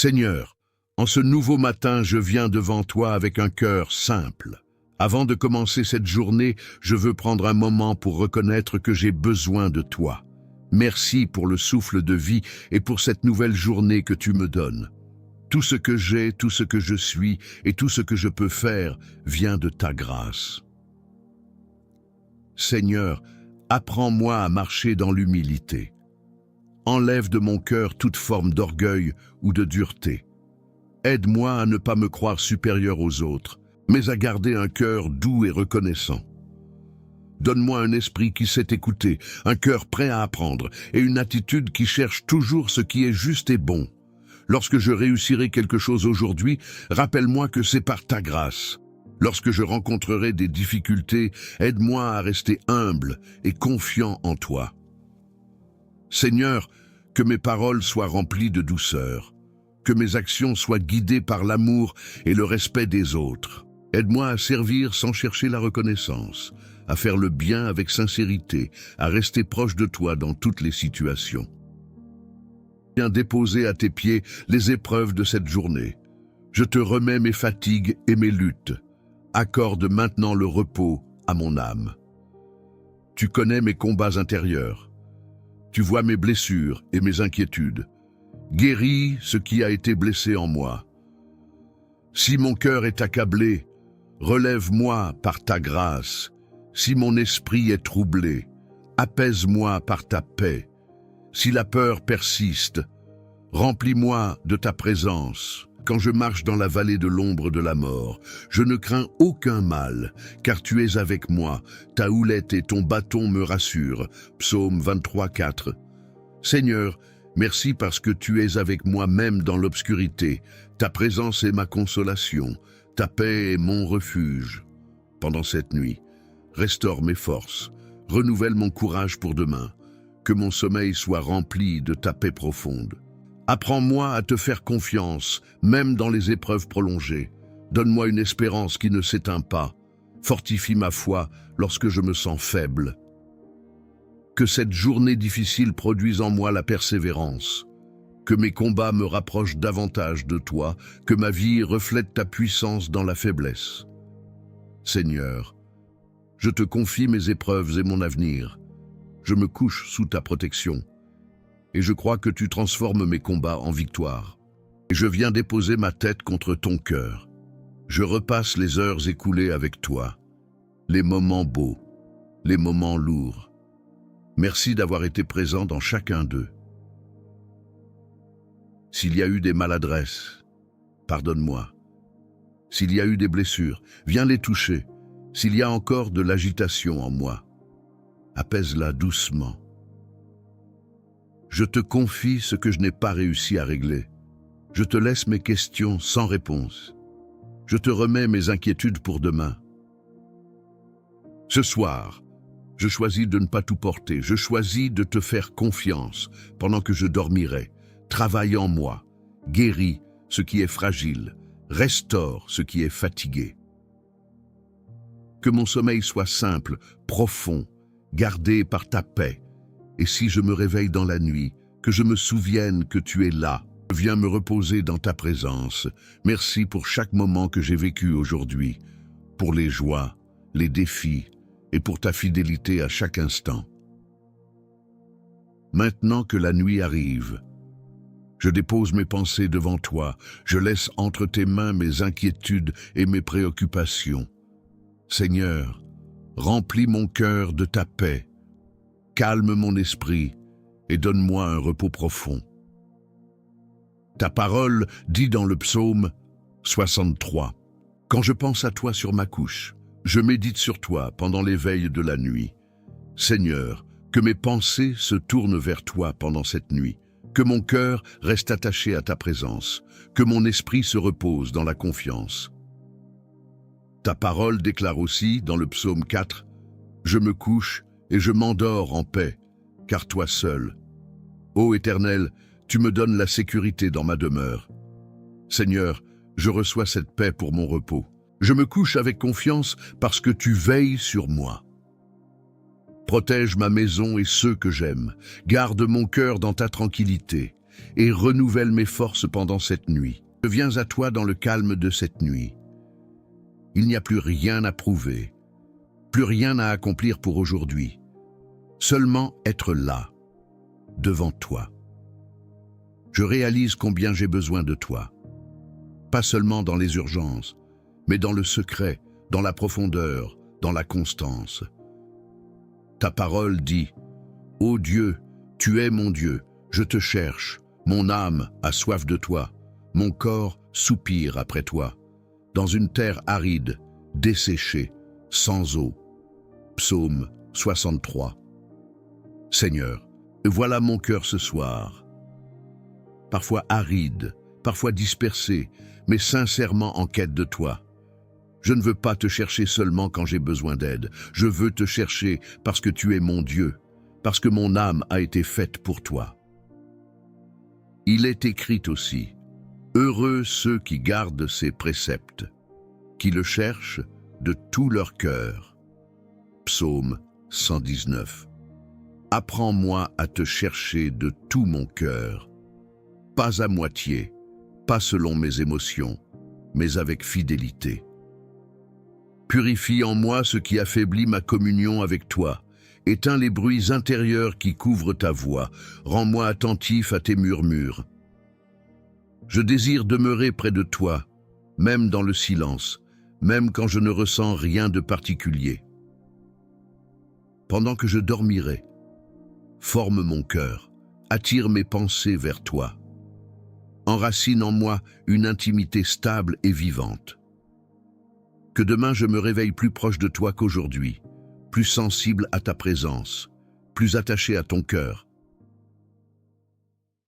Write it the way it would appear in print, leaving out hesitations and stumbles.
Seigneur, en ce nouveau matin, je viens devant toi avec un cœur simple. Avant de commencer cette journée, je veux prendre un moment pour reconnaître que j'ai besoin de toi. Merci pour le souffle de vie et pour cette nouvelle journée que tu me donnes. Tout ce que j'ai, tout ce que je suis et tout ce que je peux faire vient de ta grâce. Seigneur, apprends-moi à marcher dans l'humilité. Enlève de mon cœur toute forme d'orgueil ou de dureté. Aide-moi à ne pas me croire supérieur aux autres, mais à garder un cœur doux et reconnaissant. Donne-moi un esprit qui sait écouter, un cœur prêt à apprendre et une attitude qui cherche toujours ce qui est juste et bon. Lorsque je réussirai quelque chose aujourd'hui, rappelle-moi que c'est par ta grâce. Lorsque je rencontrerai des difficultés, aide-moi à rester humble et confiant en toi. Seigneur, que mes paroles soient remplies de douceur, que mes actions soient guidées par l'amour et le respect des autres. Aide-moi à servir sans chercher la reconnaissance, à faire le bien avec sincérité, à rester proche de toi dans toutes les situations. Viens déposer à tes pieds les épreuves de cette journée. Je te remets mes fatigues et mes luttes. Accorde maintenant le repos à mon âme. Tu connais mes combats intérieurs. Tu vois mes blessures et mes inquiétudes. Guéris ce qui a été blessé en moi. Si mon cœur est accablé, relève-moi par ta grâce. Si mon esprit est troublé, apaise-moi par ta paix. Si la peur persiste, remplis-moi de ta présence. Quand je marche dans la vallée de l'ombre de la mort, je ne crains aucun mal, car tu es avec moi. Ta houlette et ton bâton me rassurent. Psaume 23, 4. Seigneur, merci parce que tu es avec moi même dans l'obscurité. Ta présence est ma consolation. Ta paix est mon refuge. Pendant cette nuit, restaure mes forces. Renouvelle mon courage pour demain. Que mon sommeil soit rempli de ta paix profonde. Apprends-moi à te faire confiance, même dans les épreuves prolongées. Donne-moi une espérance qui ne s'éteint pas. Fortifie ma foi lorsque je me sens faible. Que cette journée difficile produise en moi la persévérance. Que mes combats me rapprochent davantage de toi, que ma vie reflète ta puissance dans la faiblesse. Seigneur, je te confie mes épreuves et mon avenir. Je me couche sous ta protection. Et je crois que tu transformes mes combats en victoire. Et je viens déposer ma tête contre ton cœur. Je repasse les heures écoulées avec toi, les moments beaux, les moments lourds. Merci d'avoir été présent dans chacun d'eux. S'il y a eu des maladresses, pardonne-moi. S'il y a eu des blessures, viens les toucher. S'il y a encore de l'agitation en moi, apaise-la doucement. Je te confie ce que je n'ai pas réussi à régler. Je te laisse mes questions sans réponse. Je te remets mes inquiétudes pour demain. Ce soir, je choisis de ne pas tout porter. Je choisis de te faire confiance pendant que je dormirai. Travaille en moi, guéris ce qui est fragile, restaure ce qui est fatigué. Que mon sommeil soit simple, profond, gardé par ta paix. Et si je me réveille dans la nuit, que je me souvienne que tu es là. Viens me reposer dans ta présence. Merci pour chaque moment que j'ai vécu aujourd'hui, pour les joies, les défis et pour ta fidélité à chaque instant. Maintenant que la nuit arrive, je dépose mes pensées devant toi. Je laisse entre tes mains mes inquiétudes et mes préoccupations. Seigneur, remplis mon cœur de ta paix. Calme mon esprit et donne-moi un repos profond. Ta parole dit dans le psaume 63. Quand je pense à toi sur ma couche, je médite sur toi pendant les veilles de la nuit. Seigneur, que mes pensées se tournent vers toi pendant cette nuit, que mon cœur reste attaché à ta présence, que mon esprit se repose dans la confiance. Ta parole déclare aussi dans le psaume 4, « Je me couche et je m'endors en paix, car toi seul, ô Éternel, tu me donnes la sécurité dans ma demeure. Seigneur, je reçois cette paix pour mon repos. Je me couche avec confiance parce que tu veilles sur moi. Protège ma maison et ceux que j'aime. Garde mon cœur dans ta tranquillité. et renouvelle mes forces pendant cette nuit. Je viens à toi dans le calme de cette nuit. Il n'y a plus rien à prouver, plus rien à accomplir pour aujourd'hui. Seulement être là, devant toi. Je réalise combien j'ai besoin de toi. Pas seulement dans les urgences, mais dans le secret, dans la profondeur, dans la constance. Ta parole dit, « Ô Dieu, tu es mon Dieu, je te cherche, mon âme a soif de toi, mon corps soupire après toi, dans une terre aride, desséchée, sans eau. » Psaume 63. Seigneur, voilà mon cœur ce soir. Parfois aride, parfois dispersé, mais sincèrement en quête de toi. Je ne veux pas te chercher seulement quand j'ai besoin d'aide. Je veux te chercher parce que tu es mon Dieu, parce que mon âme a été faite pour toi. Il est écrit aussi, « Heureux ceux qui gardent ses préceptes, qui le cherchent de tout leur cœur. » Psaume 119. Apprends-moi à te chercher de tout mon cœur, pas à moitié, pas selon mes émotions, mais avec fidélité. Purifie en moi ce qui affaiblit ma communion avec toi. Éteins les bruits intérieurs qui couvrent ta voix. Rends-moi attentif à tes murmures. Je désire demeurer près de toi, même dans le silence, même quand je ne ressens rien de particulier. Pendant que je dormirai, forme mon cœur, attire mes pensées vers toi. Enracine en moi une intimité stable et vivante. Que demain je me réveille plus proche de toi qu'aujourd'hui, plus sensible à ta présence, plus attaché à ton cœur,